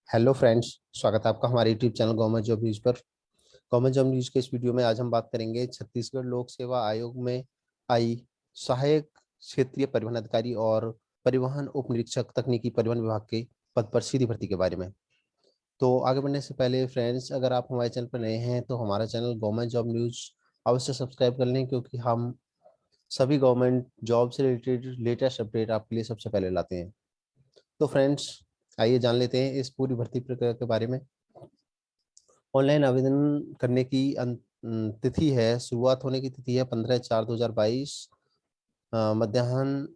Hello friends. स्वागत है आपका हमारे YouTube channel government job news पर। गवर्नमेंट जॉब न्यूज़ के इस वीडियो में आज हम बात करेंगे छत्तीसगढ़ लोक सेवा आयोग में आई सहायक क्षेत्रीय परिवहन अधिकारी और परिवहन उप निरीक्षक तकनीकी परिवहन विभाग के पद पर सीधी भर्ती के बारे में। तो आगे बढ़ने से पहले फ्रेंड्स, अगर आप हमारे चैनल पर नए हैं तो हमारा चैनल गवर्नमेंट जॉब न्यूज़ अवश्य सब्सक्राइब कर लें, क्योंकि हम सभी गवर्नमेंट जॉब से रिलेटेड लेटेस्ट अपडेट आपके लिए सबसे पहले लाते हैं। तो फ्रेंड्स, आइए जान लेते हैं इस पूरी भर्ती प्रक्रिया के बारे में। ऑनलाइन आवेदन करने की तिथि है, शुरुआत होने की तिथि है 15/4/2022। मध्याह्न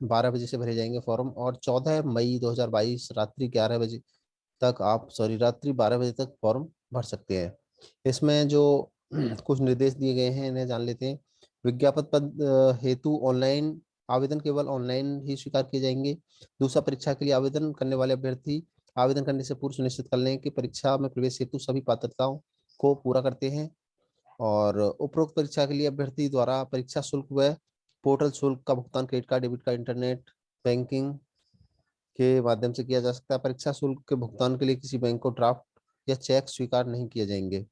12 बजे से भरे जाएंगे फॉर्म, और 14 मई 2022 रात्रि 12 बजे तक फॉर्म भर सकते हैं। इसमें जो कुछ निर्देश दिए गए हैं इन्हें जान लेते हैं। विज्ञापन पद हेतु ऑनलाइन आवेदन केवल ऑनलाइन ही स्वीकार किए जाएंगे। दूसरा, परीक्षा के लिए आवेदन करने वाले अभ्यर्थी आवेदन करने से पूर्व सुनिश्चित कर लें कि परीक्षा में प्रवेश हेतु सभी पात्रताओं को पूरा करते हैं। और उपरोक्त परीक्षा के लिए अभ्यर्थी द्वारा परीक्षा शुल्क व पोर्टल शुल्क का भुगतान credit card, debit card, internet banking के माध्यम से किया जा सकता है। परीक्षा शुल्क के भुगतान के लिए किसी बैंक को ड्राफ्ट या चेक स्वीकार नहीं किए जाएंगे।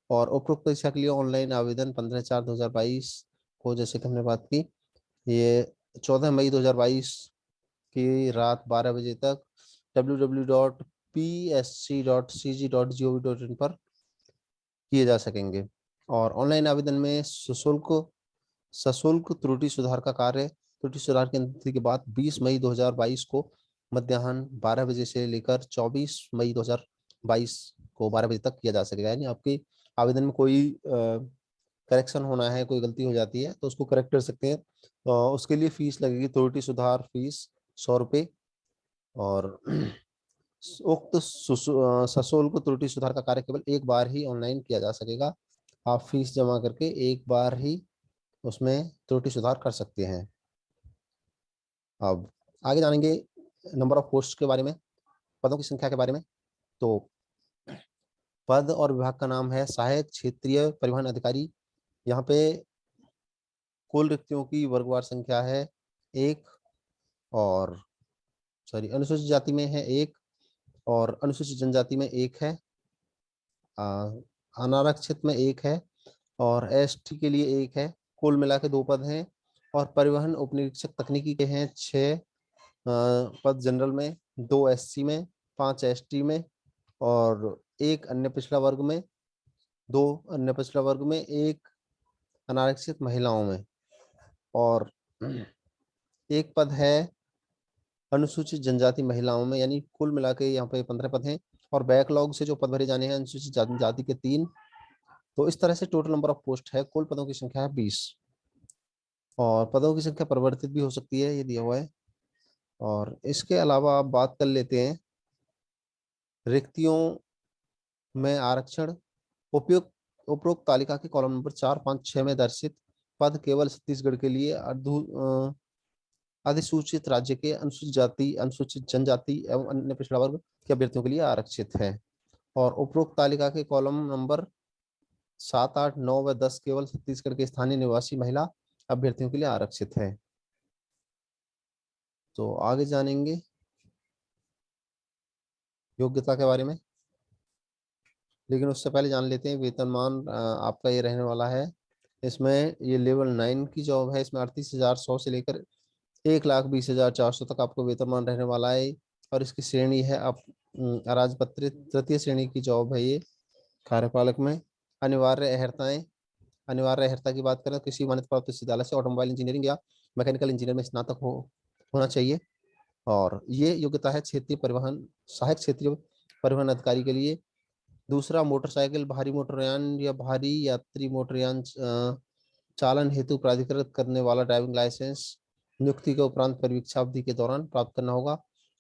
और उपरोक्त परीक्षा के लिए ऑनलाइन आवेदन 15/4/2022 को, जैसे कि हमने बात की, ये 14 मई 2022 की रात 12 बजे तक www.psc.cg.gov.in पर किए जा सकेंगे। और ऑनलाइन आवेदन में सशुल्क त्रुटि सुधार का कार्य त्रुटि सुधार की अंतिम तिथि के बाद 20 मई 2022 को मध्याह्न 12 बजे से लेकर 24 मई 2022 को 12 बजे तक किया जा सकेगा। यानी आपके आवेदन में कोई करेक्शन होना है, कोई गलती हो जाती है तो उसको करेक्ट कर सकते हैं। उसके लिए फीस लगेगी, त्रुटि सुधार फीस 100 रुपये। और उक्त सशुल्क त्रुटि सुधार का कार्य केवल एक बार ही ऑनलाइन किया जा सकेगा। आप फीस जमा करके एक बार ही उसमें त्रुटि सुधार कर सकते हैं। अब आगे जानेंगे नंबर ऑफ पोस्ट के बारे में, पदों की संख्या के बारे में। तो पद और विभाग का नाम है सहायक क्षेत्रीय परिवहन अधिकारी। यहाँ पे कुल रिक्तियों की वर्गवार संख्या है एक, और अनुसूचित जाति में है एक, और अनुसूचित जनजाति में एक है, आ, अनारक्षित में एक है, और एसटी के लिए एक है। कुल मिला के 2 पद हैं। और परिवहन उप निरीक्षक तकनीकी के हैं 6 पद जनरल में, 2 एससी में, 5 एसटी में, और एक अन्य पिछड़ा वर्ग में, 2 अन्य पिछड़ा वर्ग में, एक अनारक्षित महिलाओं में, और एक पद है अनुसूचित जनजाति महिलाओं में। यानी कुल मिला के यहाँ पे 15 पद हैं। और बैकलॉग से जो पद भरे जाने हैं अनुसूचित जनजाति के 3। तो इस तरह से टोटल नंबर ऑफ पोस्ट है, कुल पदों की संख्या है 20। और पदों की संख्या परिवर्तित भी हो सकती है, ये दिया हुआ है। और इसके अलावा आप बात कर लेते हैं रिक्तियों में आरक्षण। उपयुक्त उपरोक्त तालिका के कॉलम नंबर 4, 5, 6 में दर्शित पद केवल छत्तीसगढ़ के लिए अधिसूचित राज्य के अनुसूचित जाति, अनुसूचित जनजाति एवं अन्य पिछड़ा वर्ग के अभ्यर्थियों के लिए आरक्षित है। और उपरोक्त तालिका के कॉलम नंबर 7, 8, 9 व 10 केवल छत्तीसगढ़ के स्थानीय निवासी महिला अभ्यर्थियों के लिए आरक्षित है। तो आगे जानेंगे योग्यता के बारे में, लेकिन उससे पहले जान लेते हैं वेतनमान आपका ये रहने वाला है। इसमें ये लेवल 9 की जॉब है। इसमें 38,100 से लेकर 1,20,400 तक आपको वेतनमान रहने वाला है। और इसकी श्रेणी है आप अराजपत्रित तृतीय श्रेणी की जॉब है ये, कार्यपालक में। अनिवार्य अहर्ताएं, अनिवार्य अहर्ता की बात करें तो किसी मान्यता प्राप्त विश्वविद्यालय से ऑटोमोबाइल इंजीनियरिंग या मैकेनिकल इंजीनियर में स्नातक होना चाहिए। और ये योग्यता है क्षेत्रीय परिवहन सहायक क्षेत्रीय परिवहन अधिकारी के लिए। दूसरा, मोटरसाइकिल, भारी मोटरयान या भारी यात्री मोटरयान चालन हेतु प्राधिकृत करने वाला ड्राइविंग लाइसेंस नियुक्ति के उपरांत परीक्षा अवधि के दौरान प्राप्त करना होगा।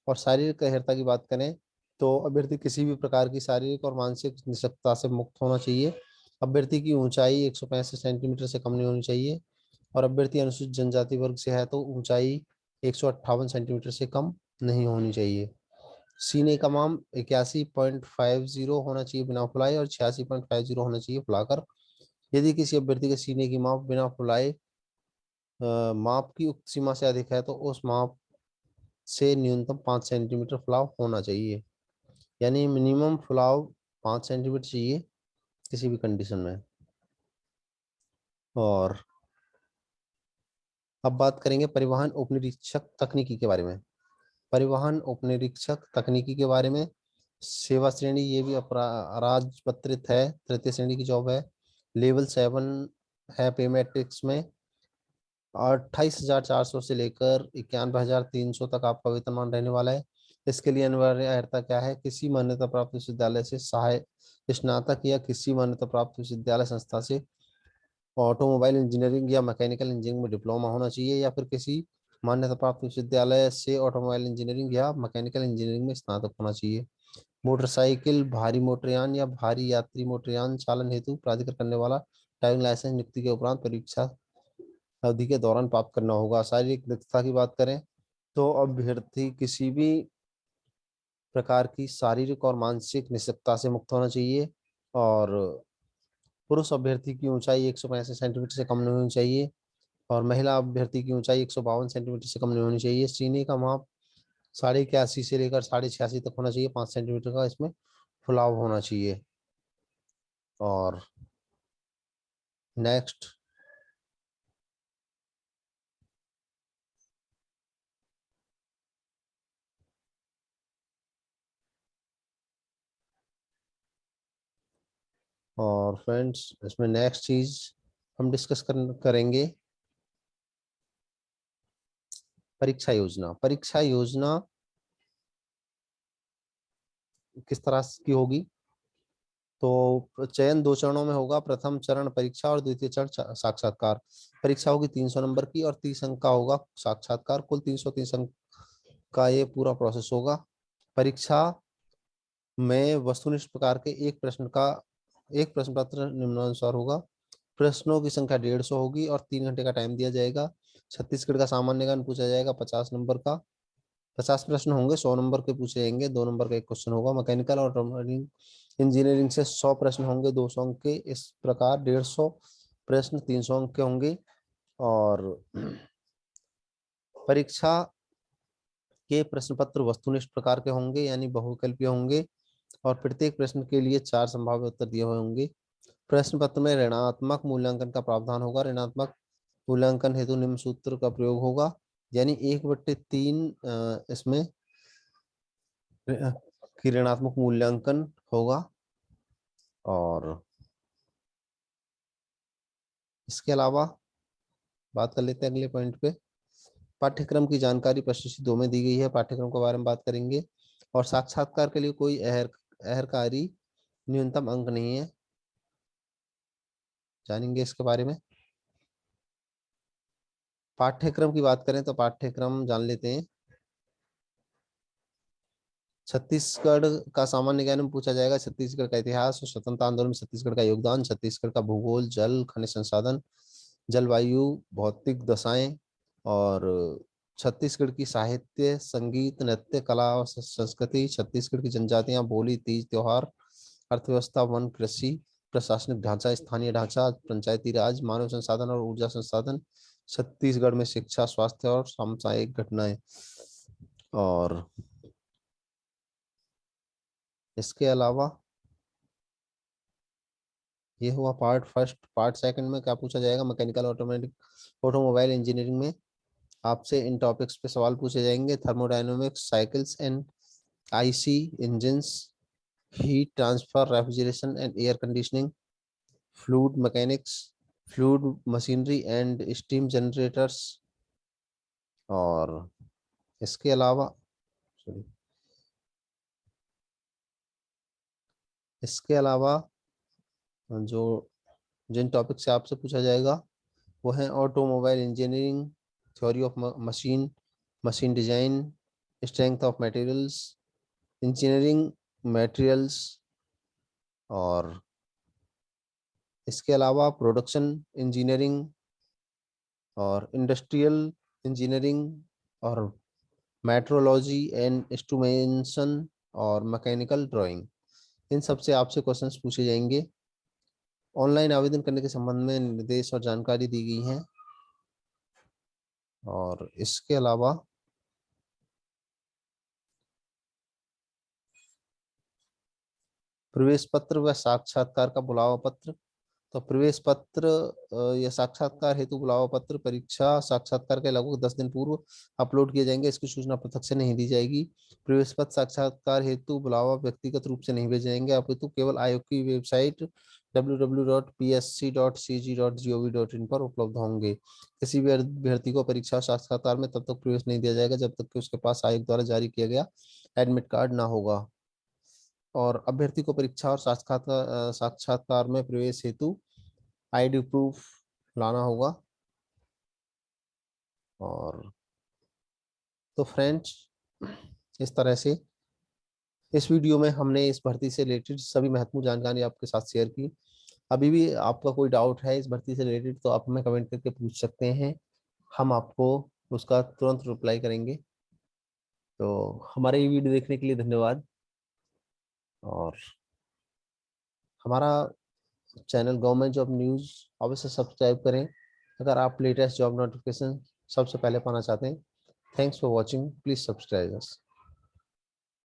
और शारीरिक अहर्ता की बात करें तो अभ्यर्थी किसी भी प्रकार की शारीरिक और मानसिक निषक्तता से मुक्त होना चाहिए। अभ्यर्थी की ऊंचाई 165 सेंटीमीटर से कम नहीं होनी चाहिए। और अभ्यर्थी अनुसूचित जनजाति वर्ग से है तो ऊंचाई 158 सेंटीमीटर से कम नहीं होनी चाहिए। सीने का माप 81.50 होना चाहिए बिना फुलाए, और 86.50 होना चाहिए फुलाकर। यदि किसी अभ्यर्थी के सीने की माप बिना फुलाए माप की उक्त सीमा से अधिक है तो उस माप से न्यूनतम 5 सेंटीमीटर फुलाव होना चाहिए। यानी मिनिमम फुलाव 5 सेंटीमीटर चाहिए किसी भी कंडीशन में। और अब बात करेंगे परिवहन उपनिरीक्षक तकनीकी के बारे में। परिवहन उपनिरीक्षक तकनीकी के बारे में, सेवा श्रेणी ये भी राजपत्रित है, तृतीय श्रेणी की जॉब है। लेवल 7 है पे मैट्रिक्स में। 28,400 से लेकर 91,300 तक आपका वेतनमान रहने वाला है। इसके लिए अनिवार्य अर्हता क्या है? किसी मान्यता प्राप्त विश्वविद्यालय से सहायक स्नातक या किसी मान्यता प्राप्त विश्वविद्यालय संस्था से ऑटोमोबाइल इंजीनियरिंग या मैकेनिकल इंजीनियरिंग में डिप्लोमा होना चाहिए, या फिर किसी मान्यता प्राप्त विश्वविद्यालय से ऑटोमोबाइल इंजीनियरिंग या मैकेनिकल इंजीनियरिंग में स्नातक होना चाहिए। मोटरसाइकिल, भारी मोटरयान या भारी यात्री मोटरयान चालन हेतु प्राधिकृत करने वाला ड्राइविंग लाइसेंस नियुक्ति के उपरांत परीक्षा अवधि के दौरान प्राप्त करना होगा। शारीरिक दक्षता की बात करें तो अभ्यर्थी किसी भी प्रकार की शारीरिक और मानसिक निषिद्धता से मुक्त होना चाहिए। और पुरुष अभ्यर्थी की ऊंचाई 165 सेंटीमीटर से कम नहीं होनी चाहिए, और महिला अभ्यर्थी की ऊंचाई 152 सेंटीमीटर से कम नहीं होनी चाहिए। सीने का माप 81.5 से लेकर 86.5 तक होना चाहिए, 5 सेंटीमीटर का इसमें फुलाव होना चाहिए। और नेक्स्ट, और फ्रेंड्स इसमें नेक्स्ट चीज हम डिस्कस करेंगे परीक्षा योजना। परीक्षा योजना किस तरह की होगी? तो चयन 2 चरणों में होगा। प्रथम चरण परीक्षा और द्वितीय चरण साक्षात्कार। परीक्षा होगी 300 नंबर की और 30 अंक का होगा साक्षात्कार। कुल 330 अंक का ये पूरा प्रोसेस होगा। परीक्षा में वस्तुनिष्ठ प्रकार के एक प्रश्न पत्र निम्नानुसार होगा। प्रश्नों की संख्या 150 होगी और 3 घंटे का टाइम दिया जाएगा। छत्तीसगढ़ का सामान्य ज्ञान पूछा जाएगा 50 नंबर का। 50 प्रश्न होंगे, 100 नंबर के पूछे जाएंगे, 2 नंबर का एक क्वेश्चन होगा। मैकेनिकल और इंजीनियरिंग से 100 प्रश्न होंगे, 200 अंक के। इस प्रकार 150 प्रश्न 300 अंक के होंगे। और परीक्षा के प्रश्न पत्र वस्तुनिष्ठ प्रकार के होंगे, यानी बहुविकल्पीय होंगे, और प्रत्येक प्रश्न के लिए 4 संभाव्य उत्तर दिए हुए होंगे। प्रश्न पत्र में ऋणात्मक मूल्यांकन का प्रावधान होगा। ऋणात्मक मूल्यांकन हेतु निम्न सूत्र का प्रयोग होगा, यानी 1/3 इसमें की ऋणात्मक मूल्यांकन होगा। और इसके अलावा बात कर लेते हैं अगले पॉइंट पे। पाठ्यक्रम की जानकारी प्रश्न 2 में दी गई है, पाठ्यक्रम के बारे में बात करेंगे। और साक्षात्कार के लिए कोई अहरकारी न्यूनतम अंक नहीं है, जानेंगे इसके बारे में। पाठ्यक्रम की बात करें तो पाठ्यक्रम जान लेते हैं। छत्तीसगढ़ का सामान्य ज्ञान में पूछा जाएगा छत्तीसगढ़ का इतिहास और स्वतंत्रता आंदोलन में छत्तीसगढ़ का योगदान, छत्तीसगढ़ का भूगोल, जल खनिज संसाधन, जलवायु, भौतिक दशाएं, और छत्तीसगढ़ की साहित्य, संगीत, नृत्य, कला और संस्कृति, छत्तीसगढ़ की जनजातियां, बोली, तीज त्योहार, अर्थव्यवस्था, वन, कृषि, प्रशासनिक ढांचा, स्थानीय ढांचा, पंचायती राज, मानव संसाधन और ऊर्जा संसाधन, छत्तीसगढ़ में शिक्षा, स्वास्थ्य और सामुदायिक घटनाएं। और इसके अलावा ये हुआ पार्ट फर्स्ट। पार्ट सेकंड में क्या पूछा जाएगा? मैकेनिकल ऑटोमेटिक ऑटोमोबाइल इंजीनियरिंग में आपसे इन टॉपिक्स पे सवाल पूछे जाएंगे। Thermodynamics, cycles and IC engines, heat transfer, refrigeration and air conditioning, fluid mechanics, fluid machinery and steam generators. और इसके अलावा सॉरी इसके अलावा जो जिन टॉपिक से आपसे पूछा जाएगा वो है automobile engineering, theory of machine, machine design, strength of materials, engineering materials. और इसके अलावा प्रोडक्शन इंजीनियरिंग और इंडस्ट्रियल इंजीनियरिंग और मेट्रोलॉजी एंड इंस्ट्रूमेंटेशन और मैकेनिकल ड्राइंग, इन सब से आपसे क्वेश्चंस पूछे जाएंगे। ऑनलाइन आवेदन करने के संबंध में निर्देश और जानकारी दी गई है। और इसके अलावा प्रवेश पत्र व साक्षात्कार का बुलावा पत्र। तो प्रवेश पत्र या साक्षात्कार हेतु बुलावा पत्र परीक्षा साक्षात्कार के लगभग 10 दिन पूर्व अपलोड किए जाएंगे। इसकी सूचना पृथक से नहीं दी जाएगी। प्रवेश पत्र साक्षात्कार हेतु बुलावा व्यक्तिगत रूप से नहीं भेजे जाएंगे, अपितु केवल आयोग की वेबसाइट www.psc.cg.gov.in पर उपलब्ध होंगे। किसी भी अभ्यर्थी को परीक्षा साक्षात्कार में तब तक प्रवेश नहीं दिया जाएगा जब तक कि उसके पास आयोग द्वारा जारी किया गया एडमिट कार्ड ना होगा। और अभ्यर्थी को परीक्षा और साक्षात्कार में प्रवेश हेतु आईडी प्रूफ लाना होगा। और तो फ्रेंड्स, इस तरह से इस वीडियो में हमने इस भर्ती से रिलेटेड सभी महत्वपूर्ण जानकारी आपके साथ शेयर की। अभी भी आपका कोई डाउट है इस भर्ती से रिलेटेड तो आप हमें कमेंट करके पूछ सकते हैं, हम आपको उसका तुरंत रिप्लाई करेंगे। तो हमारे ये वीडियो देखने के लिए धन्यवाद। और हमारा चैनल गवर्नमेंट जॉब न्यूज़ अवश्य सब्सक्राइब करें अगर आप लेटेस्ट जॉब नोटिफिकेशन सबसे पहले पाना चाहते हैं। Thanks for watching, please subscribe us.